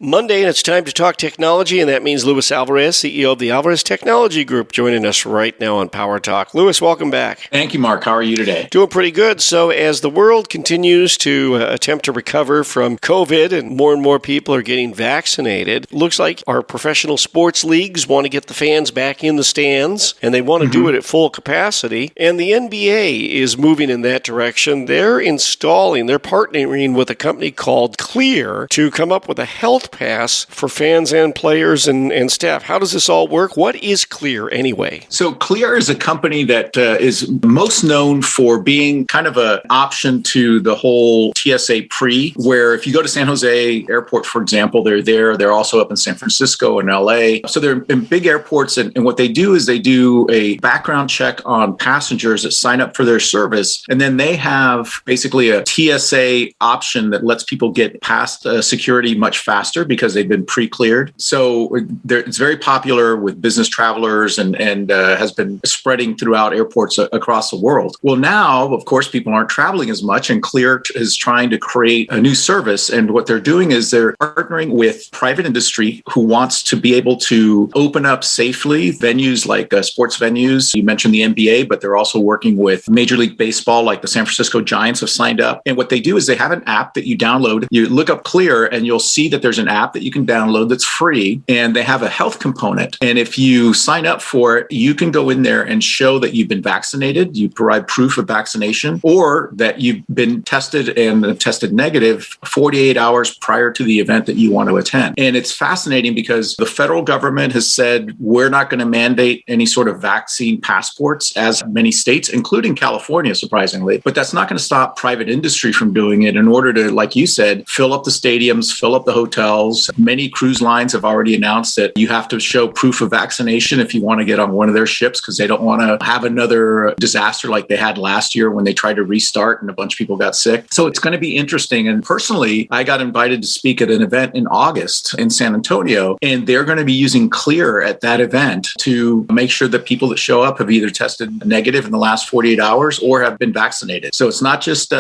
Monday, and it's time to talk technology, and that means Luis Alvarez, CEO of the Alvarez Technology Group, joining us right now on Power Talk. Luis, welcome back. Thank you, Mark. How are you today? Doing pretty good. So as the world continues to attempt to recover from COVID and more people are getting vaccinated, looks like our professional sports leagues want to get the fans back in the stands, and they want to do it at full capacity. And the NBA is moving in that direction. They're partnering with a company called Clear to come up with a health pass for fans and players and staff. How does this all work? What is Clear anyway? So Clear is a company that is most known for being kind of an option to the whole TSA pre, where if you go to San Jose Airport, for example, they're there. They're also up in San Francisco and LA. So they're in big airports. And what they do is they do a background check on passengers that sign up for their service. And then they have basically a TSA option that lets people get past security much faster because they've been pre-cleared. So it's very popular with business travelers and has been spreading throughout airports across the world. Well, now, of course, people aren't traveling as much, and Clear is trying to create a new service. And what they're doing is they're partnering with private industry who wants to be able to open up safely venues like sports venues. You mentioned the NBA, but they're also working with Major League Baseball, like the San Francisco Giants have signed up. And what they do is they have an app that you download. You look up Clear and you'll see that there's an app that you can download that's free, and they have a health component. And if you sign up for it, you can go in there and show that you've been vaccinated. You provide proof of vaccination, or that you've been tested and have tested negative 48 hours prior to the event that you want to attend. And it's fascinating because the federal government has said we're not going to mandate any sort of vaccine passports, as many states, including California, surprisingly. But that's not going to stop private industry from doing it in order to, like you said, fill up the stadiums, fill up the hotels. Many cruise lines have already announced that you have to show proof of vaccination if you want to get on one of their ships, because they don't want to have another disaster like they had last year when they tried to restart and a bunch of people got sick. So it's going to be interesting. And personally, I got invited to speak at an event in August in San Antonio, and they're going to be using Clear at that event to make sure that people that show up have either tested negative in the last 48 hours or have been vaccinated. So it's not just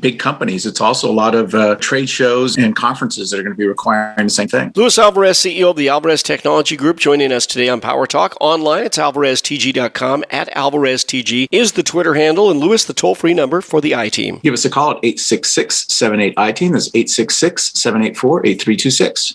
big companies. It's also a lot of trade shows and conferences that are going to be requiring the same thing. Luis Alvarez, CEO of the Alvarez Technology Group, joining us today on Power Talk. Online, it's alvareztg.com. @AlvarezTG is the Twitter handle. And Luis, the toll-free number for the I-Team. Give us a call at 866-78-I-Team. That's 866-784-8326.